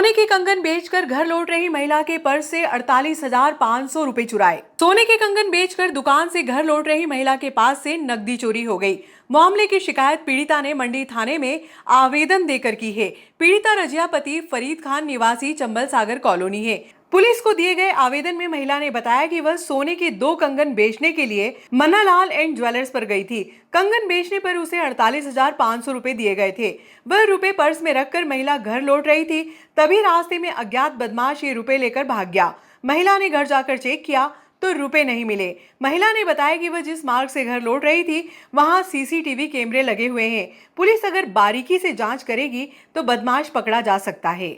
सोने के कंगन बेचकर घर लौट रही महिला के पर्स से 48,500 रुपए चुराए। सोने के कंगन बेचकर दुकान से घर लौट रही महिला के पास से नकदी चोरी हो गई। मामले की शिकायत पीड़िता ने मंडी थाने में आवेदन देकर की है। पीड़िता रजिया पति फरीद खान निवासी चंबल सागर कॉलोनी है। पुलिस को दिए गए आवेदन में महिला ने बताया कि वह सोने के 2 कंगन बेचने के लिए मन्नालाल एंड ज्वेलर्स पर गई थी। कंगन बेचने पर उसे 48,500 रुपए दिए गए थे। वह रुपए पर्स में रखकर महिला घर लौट रही थी। तभी रास्ते में अज्ञात बदमाश ये रुपए लेकर भाग गया। महिला ने घर जाकर चेक किया तो रुपए नहीं मिले। महिला ने बताया कि वह जिस मार्ग से घर लौट रही थी वहां सीसीटीवी कैमरे लगे हुए हैं। पुलिस अगर बारीकी से जांच करेगी तो बदमाश पकड़ा जा सकता है।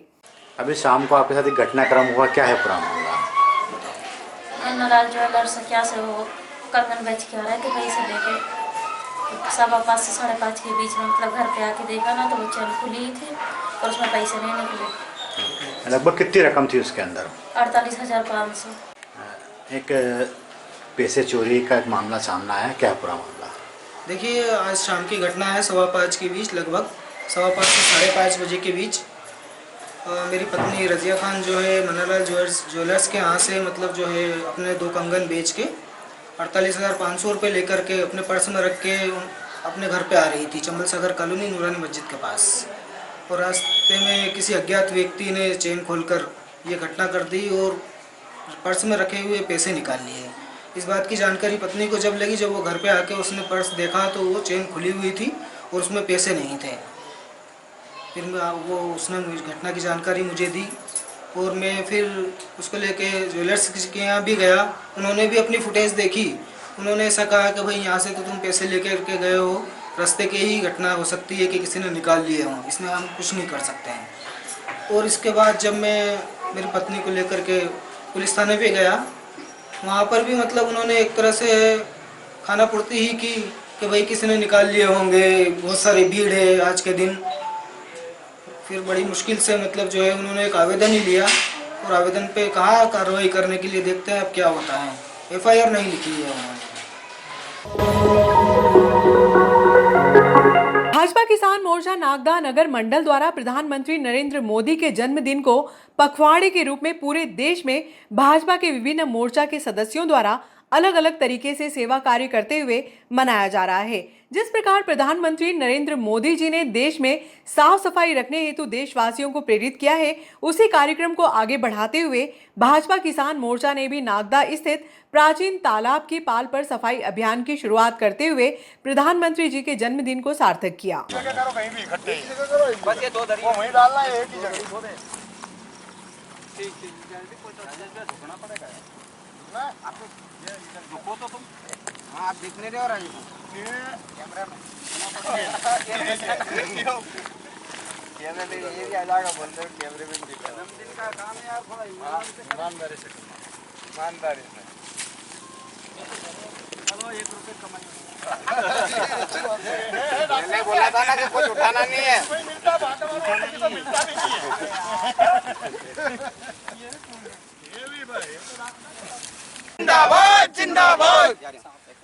अभी शाम को आपके साथ एक घटनाक्रम हुआ, क्या है पूरा मामला? मन्नालाल ज्वेलर्स से क्या से वो कंगन बेच के आ रहे थे, कहीं से लेके 5:15 से 5:30 के बीच में, मतलब घर पे आके देखा ना तो वो चैन खुली ही थी और उसमें पैसे नहीं निकले। लगभग कितनी रकम थी उसके अंदर? 48,500। एक पैसे चोरी का एक मामला सामने आया, क्या पूरा मामला? देखिए, आज शाम की घटना है 5:15 के बीच, लगभग 5:15 से 5:30 बजे के बीच। मेरी पत्नी रजिया खान जो है मन्नालाल ज्वेलर्स के यहाँ से मतलब जो है अपने 2 कंगन बेच के 48,500 रुपये लेकर के अपने पर्स में रख के अपने घर पे आ रही थी, चंबल सागर कॉलोनी नूरानी मस्जिद के पास। और रास्ते में किसी अज्ञात व्यक्ति ने चेन खोलकर ये घटना कर दी और पर्स में रखे हुए पैसे निकाल लिए। इस बात की जानकारी पत्नी को जब लगी, जब वो घर पे आके उसने पर्स देखा तो वो चेन खुली हुई थी और उसमें पैसे नहीं थे। फिर उसने घटना की जानकारी मुझे दी और मैं फिर उसको लेके ज्वेलर्स के यहाँ भी गया। उन्होंने भी अपनी फुटेज देखी। उन्होंने ऐसा कहा कि भाई यहाँ से तो तुम पैसे लेकर के गए हो, रास्ते के ही घटना हो सकती है कि किसी ने निकाल लिए हों, इसमें हम कुछ नहीं कर सकते हैं। और इसके बाद जब मैं मेरी पत्नी को लेकर के पुलिस थाने पे गया, वहाँ पर भी मतलब उन्होंने एक तरह से खाना पूर्ति ही की कि भाई किसी ने निकाल लिए होंगे, बहुत सारी भीड़ है आज के दिन। फिर बड़ी मुश्किल से मतलब जो है उन्होंने एक आवेदन ही लिया और आवेदन पे कहा कार्रवाई करने के लिए, देखते हैं अब क्या होता है। FIR नहीं लिखी है उन्होंने। भाजपा किसान मोर्चा नागदा नगर मंडल द्वारा प्रधानमंत्री नरेंद्र मोदी के जन्मदिन को पखवाड़े के रूप में पूरे देश में भाजपा के विभिन्न मोर्चा के सदस्यों द्वारा अलग अलग तरीके से सेवा कार्य करते हुए मनाया जा रहा है। जिस प्रकार प्रधानमंत्री नरेंद्र मोदी जी ने देश में साफ सफाई रखने हेतु देशवासियों को प्रेरित किया है, उसी कार्यक्रम को आगे बढ़ाते हुए भाजपा किसान मोर्चा ने भी नागदा स्थित प्राचीन तालाब की पाल पर सफाई अभियान की शुरुआत करते हुए प्रधानमंत्री जी के जन्मदिन को सार्थक किया। आप दिखने दे और कैमरा में ये भी आ जाएगा, बोल रहे कैमरे में दिखा। जन्मदिन का काम है यार, थोड़ा ईमानदारी से चलो 1 रुपये कमाइए। मैंने बोला था ना कि कुछ उठाना नहीं है। जिंदाबाद जिंदाबाद,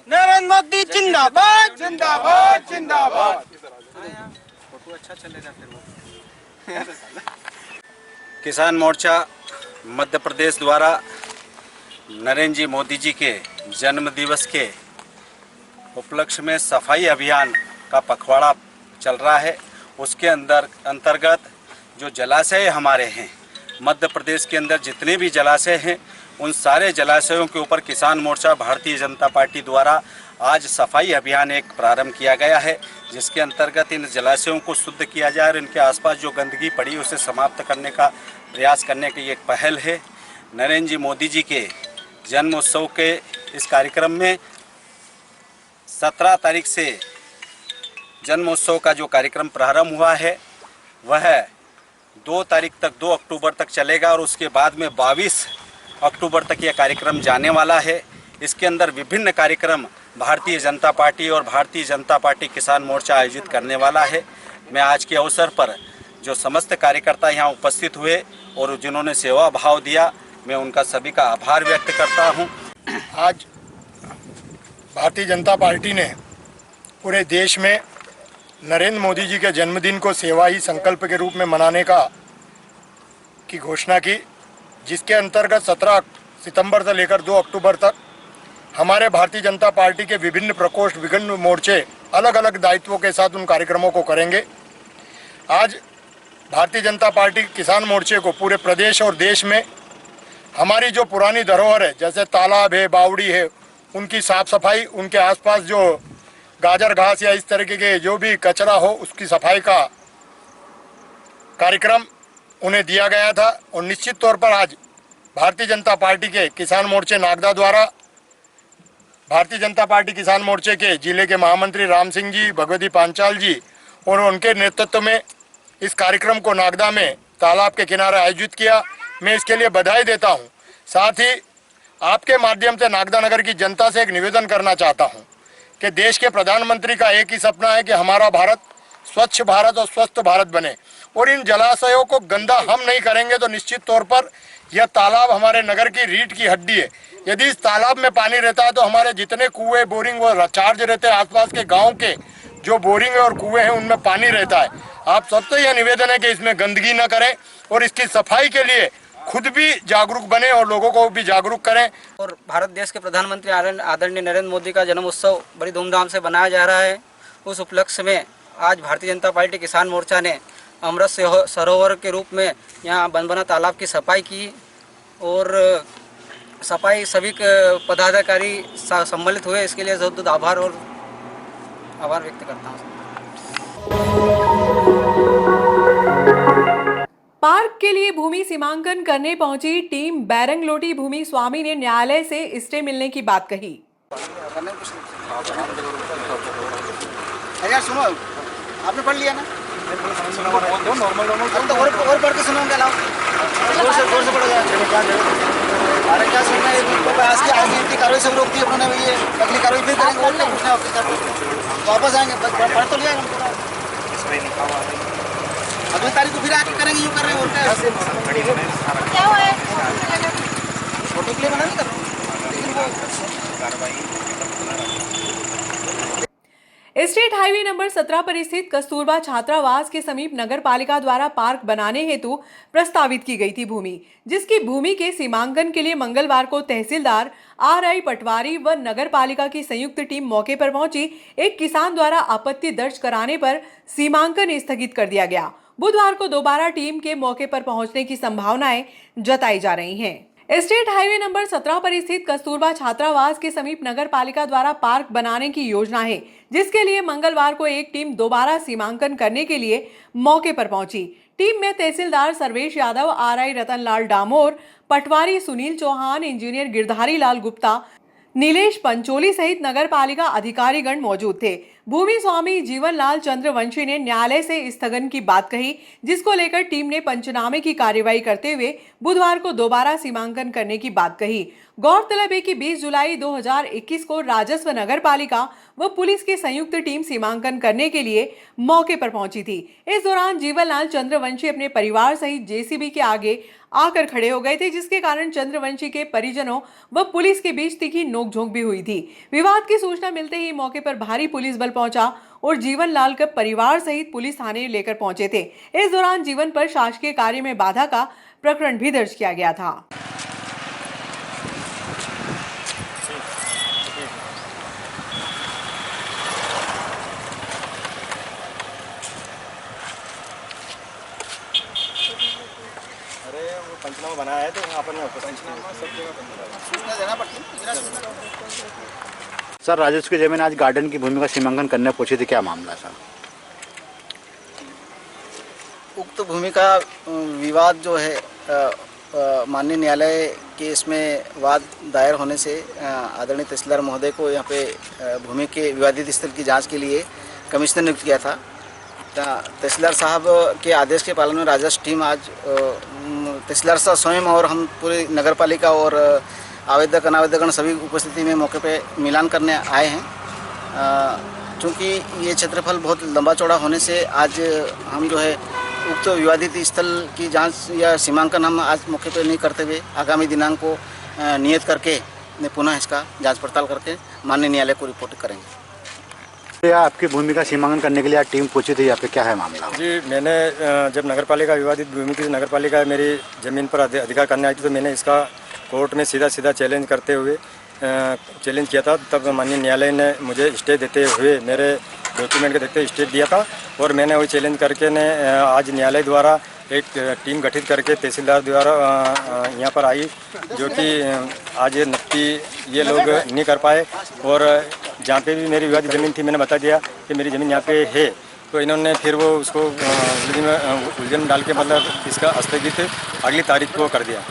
नरेंद्र मोदी जिंदाबाद जिंदाबाद जिंदाबाद। फोटो अच्छा चलेगा फिर वो। किसान मोर्चा मध्य प्रदेश द्वारा नरेंद्र जी मोदी जी के जन्म दिवस के उपलक्ष्य में सफाई अभियान का पखवाड़ा चल रहा है। उसके अंतर्गत जो जलाशय हमारे हैं मध्य प्रदेश के अंदर, जितने भी जलाशय हैं उन सारे जलाशयों के ऊपर किसान मोर्चा भारतीय जनता पार्टी द्वारा आज सफाई अभियान एक प्रारंभ किया गया है, जिसके अंतर्गत इन जलाशयों को शुद्ध किया जाए और इनके आसपास जो गंदगी पड़ी उसे समाप्त करने का प्रयास करने की एक पहल है। नरेंद्र जी मोदी जी के जन्म उत्सव के इस कार्यक्रम में 17 तारीख से जन्म उत्सव का जो कार्यक्रम प्रारंभ हुआ है वह 2 तारीख तक 2 अक्टूबर तक चलेगा और उसके बाद में 22 अक्टूबर तक यह कार्यक्रम जाने वाला है। इसके अंदर विभिन्न कार्यक्रम भारतीय जनता पार्टी और भारतीय जनता पार्टी किसान मोर्चा आयोजित करने वाला है। मैं आज के अवसर पर जो समस्त कार्यकर्ता यहाँ उपस्थित हुए और जिन्होंने सेवा भाव दिया, मैं उनका सभी का आभार व्यक्त करता हूँ। आज भारतीय जनता पार्टी ने पूरे देश में नरेंद्र मोदी जी के जन्मदिन को सेवा ही संकल्प के रूप में मनाने का की घोषणा की, जिसके अंतर्गत 17 सितंबर से लेकर 2 अक्टूबर तक हमारे भारतीय जनता पार्टी के विभिन्न प्रकोष्ठ, विभिन्न मोर्चे अलग अलग दायित्वों के साथ उन कार्यक्रमों को करेंगे। आज भारतीय जनता पार्टी किसान मोर्चे को पूरे प्रदेश और देश में हमारी जो पुरानी धरोहर है, जैसे तालाब है, बावड़ी है, उनकी साफ सफाई, उनके आसपास जो गाजर घास या इस तरीके के जो भी कचरा हो उसकी सफाई का कार्यक्रम उन्हें दिया गया था। और निश्चित तौर पर आज भारतीय जनता पार्टी के किसान मोर्चे नागदा द्वारा भारतीय जनता पार्टी किसान मोर्चे के जिले के महामंत्री राम सिंह जी, भगवती पांचाल जी और उनके नेतृत्व में इस कार्यक्रम को नागदा में तालाब के किनारे आयोजित किया। मैं इसके लिए बधाई देता हूं। साथ ही आपके माध्यम से नागदा नगर की जनता से एक निवेदन करना चाहता हूं कि देश के प्रधानमंत्री का एक ही सपना है कि हमारा भारत स्वच्छ भारत और स्वस्थ भारत बने, और इन जलाशयों को गंदा हम नहीं करेंगे तो निश्चित तौर पर यह तालाब हमारे नगर की रीढ़ की हड्डी है। यदि इस तालाब में पानी रहता है तो हमारे जितने कुएं, बोरिंग वो चार्ज रहते हैं, आसपास के गांव के जो बोरिंग और कुएं हैं उनमें पानी रहता है। आप सबसे यह निवेदन है कि इसमें गंदगी न करें और इसकी सफाई के लिए खुद भी जागरूक बने और लोगों को भी जागरूक करें। और भारत देश के प्रधानमंत्री आदरणीय नरेंद्र मोदी का जन्म उत्सव बड़ी धूमधाम से मनाया जा रहा है। उस उपलक्ष्य में आज भारतीय जनता पार्टी किसान मोर्चा ने अमृत सरोवर के रूप में यहाँ बनबना तालाब की सफाई की, और सफाई सभी पदाधिकारी सम्मिलित हुए। इसके लिए बहुत आभार व्यक्त करता हूँ। पार्क के लिए भूमि सीमांकन करने पहुंची टीम बैरंगलोटी भूमि स्वामी ने न्यायालय से स्टे मिलने की बात कही। यार सुनो, आपने पढ़ लिया ना? नॉर्मल तो और पढ़ के सुनाऊंगा। लाओ जोर से पढ़ो। अरे क्या सुनना है? आज की कार्रवाई सब रोक दी उन्होंने। ये अगली कार्रवाई फिर करेंगे। और क्या पूछना है ऑफिसर? वापस आएंगे, पढ़ तो लिया हमको। अगली तारीख को फिर आके करेंगे। यूँ कर रहे हैं और क्या हुआ है? फोटो के लिए मना नहीं करते। स्टेट हाईवे नंबर 17 पर स्थित कस्तूरबा छात्रावास के समीप नगर पालिका द्वारा पार्क बनाने हेतु प्रस्तावित की गई थी भूमि, जिसकी भूमि के सीमांकन के लिए मंगलवार को तहसीलदार RI पटवारी व नगर पालिका की संयुक्त टीम मौके पर पहुंची। एक किसान द्वारा आपत्ति दर्ज कराने पर सीमांकन स्थगित कर दिया गया। बुधवार को दोबारा टीम के मौके पर पहुंचने की संभावनाएं जताई जा रही हैं। स्टेट हाईवे नंबर 17 पर स्थित कस्तूरबा छात्रावास के समीप नगर पालिका द्वारा पार्क बनाने की योजना है, जिसके लिए मंगलवार को एक टीम दोबारा सीमांकन करने के लिए मौके पर पहुंची। टीम में तहसीलदार सर्वेश यादव, RI रतन लाल डामोर, पटवारी सुनील चौहान, इंजीनियर गिरधारी लाल गुप्ता, नीलेश पंचोली सहित नगर पालिका अधिकारीगण मौजूद थे। भूमि स्वामी जीवन लाल चंद्रवंशी ने न्यायालय से स्थगन की बात कही, जिसको लेकर टीम ने पंचनामे की कार्यवाही करते हुए बुधवार को दोबारा सीमांकन करने की बात कही। गौरतलब है कि 20 जुलाई 2021 को राजस्व, नगर पालिका व पुलिस की संयुक्त टीम सीमांकन करने के लिए मौके पर पहुंची थी। इस दौरान जीवन लाल चंद्रवंशी अपने परिवार सहित JCB के आगे आकर खड़े हो गए थे, जिसके कारण चंद्रवंशी के परिजनों व पुलिस के बीच तीखी नोकझोंक भी हुई थी। विवाद की सूचना मिलते ही मौके पर भारी पुलिस बल पहुंचा और जीवन लाल के परिवार सहित पुलिस थाने लेकर पहुंचे थे। इस दौरान जीवन पर शासकीय कार्य में बाधा का प्रकरण भी दर्ज किया गया था। पंचनामा बनाया है तो अपन पंचनामा सब जगह सूचना देना पड़ती है। सर, राजस्व की जमीन आज गार्डन की भूमि का सीमांकन करने पहुंची थी, क्या मामला सर? उक्त भूमि का विवाद जो है माननीय न्यायालय के इसमें वाद दायर होने से आदरणीय तहसीलदार महोदय को यहाँ पे भूमि के विवादित स्थल की जांच के लिए कमिश्नर नियुक्त किया था। तहसीलदार साहब के आदेश के पालन में राजस्व टीम आज तहसीलदार साहब स्वयं और हम पूरी नगर पालिका और आवेदक अनावेदकगण सभी उपस्थिति में मौके पे मिलान करने आए हैं। चूँकि ये क्षेत्रफल बहुत लंबा चौड़ा होने से आज हम जो है उक्त विवादित स्थल की जांच या सीमांकन हम आज मौके पे नहीं करते हुए आगामी दिनांक को नियत करके पुनः इसका जांच पड़ताल करके माननीय न्यायालय को रिपोर्ट करेंगे। या आपकी भूमि का सीमांकन करने के लिए आज टीम पहुंची थी यहाँ पे, क्या है मामला? जी, मैंने जब नगरपालिका विवादित भूमि की नगरपालिका मेरी ज़मीन पर अधिकार करने आई थी तो मैंने इसका कोर्ट में सीधा चैलेंज करते हुए चैलेंज किया था। तब माननीय न्यायालय ने मुझे स्टे देते हुए मेरे डॉक्यूमेंट के देखते स्टे दिया था और मैंने वही चैलेंज करके ने आज न्यायालय द्वारा एक टीम गठित करके तहसीलदार द्वारा यहाँ पर आई, जो कि आज नक्की ये लोग नहीं कर पाए। और जहाँ पे भी मेरी विवादित ज़मीन थी मैंने बता दिया कि मेरी ज़मीन यहाँ पे है, तो इन्होंने फिर वो उसको उलझन डाल के मतलब इसका स्थगित अगली तारीख को कर दिया।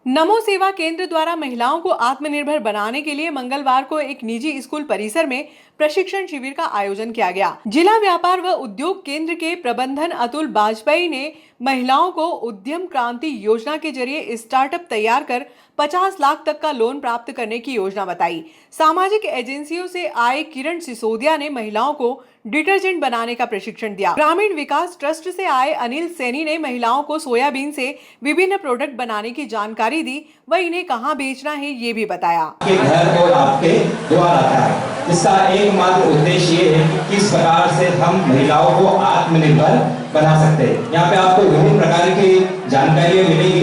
नमो सेवा केंद्र द्वारा महिलाओं को आत्मनिर्भर बनाने के लिए मंगलवार को एक निजी स्कूल परिसर में प्रशिक्षण शिविर का आयोजन किया गया। जिला व्यापार व उद्योग केंद्र के प्रबंधन अतुल बाजपेयी ने महिलाओं को उद्यम क्रांति योजना के जरिए स्टार्टअप तैयार कर 50 लाख तक का लोन प्राप्त करने की योजना बताई। सामाजिक एजेंसियों से आए किरण सिसोदिया ने महिलाओं को डिटर्जेंट बनाने का प्रशिक्षण दिया। ग्रामीण विकास ट्रस्ट से आए अनिल सैनी ने महिलाओं को सोयाबीन से विभिन्न प्रोडक्ट बनाने की जानकारी दी व इन्हें कहां बेचना है ये भी बताया। आपके घर और आपके द्वार आता है। इसका एकमात्र उद्देश्य ये है कि किस प्रकार से हम महिलाओं को आत्मनिर्भर बना सकते हैं। यहाँ पे आपको विभिन्न प्रकार की जानकारियाँ मिलेगी,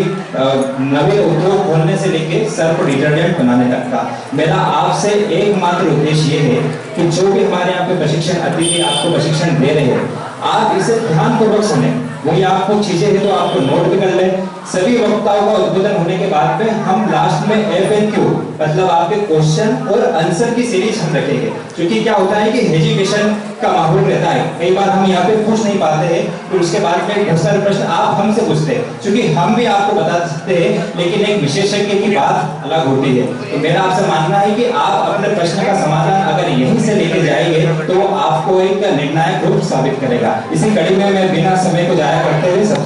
नए उद्योग खोलने से लेकर सर्फ डिटर्जेंट बनाने तक का। मेरा आपसे एकमात्र उद्देश्य ये है कि जो भी हमारे यहाँ पे प्रशिक्षण अतिथि आपको प्रशिक्षण दे रहे हैं, आप इसे ध्यानपूर्वक सुने। वही आपको चीजें है तो आपको नोट भी कर लें। सभी वक्ताओं का उद्बोधन होने के बाद में हम लास्ट में FAQ मतलब आपके क्वेश्चन और आंसर की सीरीज हम रखेंगे, क्योंकि क्या होता है कि एजुकेशन का माहौल रहता है, कई बार हम यहाँ पे पूछ नहीं पाते हैं, तो उसके बाद में बहुत सारे प्रश्न आप हमसे पूछते हैं, क्योंकि हम भी आपको बता सकते हैं लेकिन एक विशेषज्ञ की बात अलग होती है। तो मेरा आपसे मानना है कि आप अपने प्रश्न का समाधान अगर यहीं से लेके जाएंगे तो आपको एक निर्णायक रूप साबित करेगा। इसी कड़ी में मैं बिना समय को जाया करते हुए सब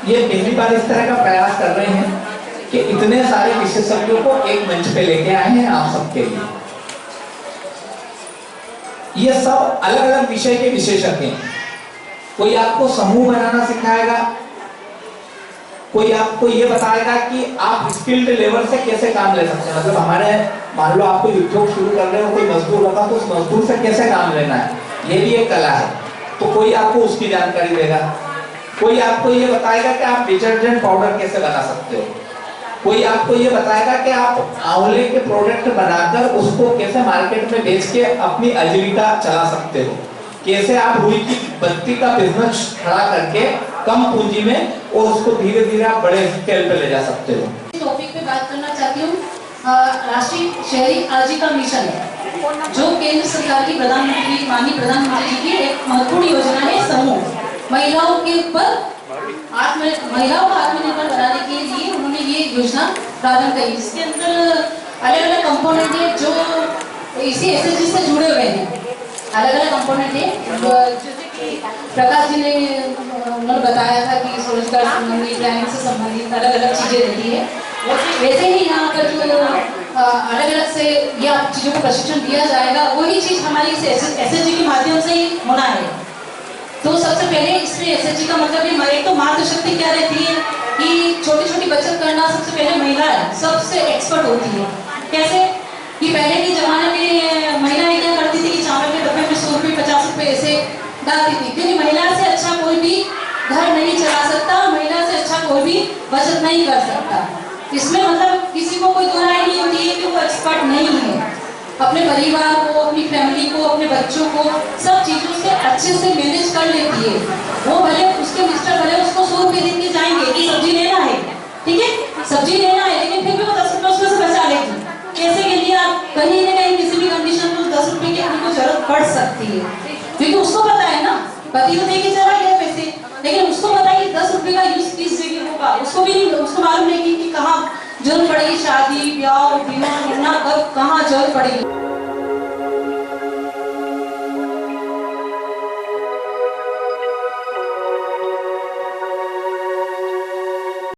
ये पहली बार इस तरह का प्रयास कर रहे हैं कि इतने सारे विशेषज्ञों को एक मंच पे लेके आए हैं आप सबके लिए। ये सब अलग अलग विषय के विशेषज्ञ हैं। कोई आपको समूह बनाना सिखाएगा, कोई आपको ये बताएगा कि आप स्किल्ड लेवल से कैसे काम ले सकते हैं। मतलब हमारे मान लो आप कोई उद्योग शुरू कर रहे हो, कोई मजदूर लगा तो उस मजदूर से कैसे काम लेना है, ये भी एक कला है, तो कोई आपको उसकी जानकारी देगा। कोई आपको ये बताएगा कि आप डिटर्जेंट पाउडर कैसे बना सकते हो। कोई आपको ये बताएगा कि आप आंवले के प्रोडक्ट बनाकर उसको कैसे मार्केट में बेच के अपनी आजीविका चला सकते हो। कैसे आप रुई की बत्ती का बिजनेस खड़ा करके कम पूंजी में और उसको धीरे धीरे आप बड़े स्केल पे ले जा सकते हो। इस टॉपिक पे बात करना चाहती हूँ। राष्ट्रीय शहरी आजीविका मिशन जो केंद्र सरकार की प्रधानमंत्री माननीय प्रधानमंत्री जी की एक महत्वपूर्ण योजना है। समूह महिलाओं के ऊपर महिलाओं को आत्मनिर्भर बनाने के लिए उन्होंने ये योजना प्रारंभ करी, जिसके अंदर अलग अलग कंपोनेंट है जो इसी SHG से जुड़े हुए हैं। अलग अलग कंपोनेंट है, जैसे कि प्रकाश जी ने उन्होंने बताया था कि स्वरोजगार संबंधी, प्लानिंग से संबंधित अलग अलग चीजें रहती है। वैसे ही यहाँ पर जो अलग अलग से यह चीजों को प्रशिक्षण दिया जाएगा, वही चीज हमारी SHG के माध्यम से ही होना है। तो सबसे पहले इसमें SHG का मतलब ये तो मातृशक्ति क्या रहती है कि छोटी छोटी बचत करना सबसे पहले महिलाएं सबसे एक्सपर्ट होती है। कैसे कि पहले के जमाने में महिलाएं क्या करती थी कि चावल के डब्बे में 100 रुपये 50 रुपये ऐसे डालती थी, क्योंकि महिला से अच्छा कोई भी घर नहीं चला सकता, महिला से अच्छा कोई भी बचत नहीं कर सकता। इसमें मतलब किसी को कोई दुराई नहीं होती है कि वो एक्सपर्ट नहीं है। अपने परिवार को, अपनी फैमिली को, अपने बच्चों को सब चीजों से अच्छे से मैनेज कर लेती है। वो भले उसके मिस्टर भले उसको 100 रुपये देख के जाएंगे कि सब्जी लेना है, ठीक है सब्जी लेना है, लेकिन फिर भी वो 10 रुपये उसमें से बचा लेगी। कैसे के लिए आप कहीं न कहीं किसी भी कंडीशन में 10 रुपये की उनको जरूरत पड़ सकती है, क्योंकि उसको पता है ना, पति को देके चला गया पैसे, लेकिन उसको पता है कि 10 रुपये का यूज किस जगह होगा। उसको मालूम नहीं कि कहाँ जरूरत पड़ेगी, शादी ब्याह बीमा कब कहाँ जरूरत पड़ेगी।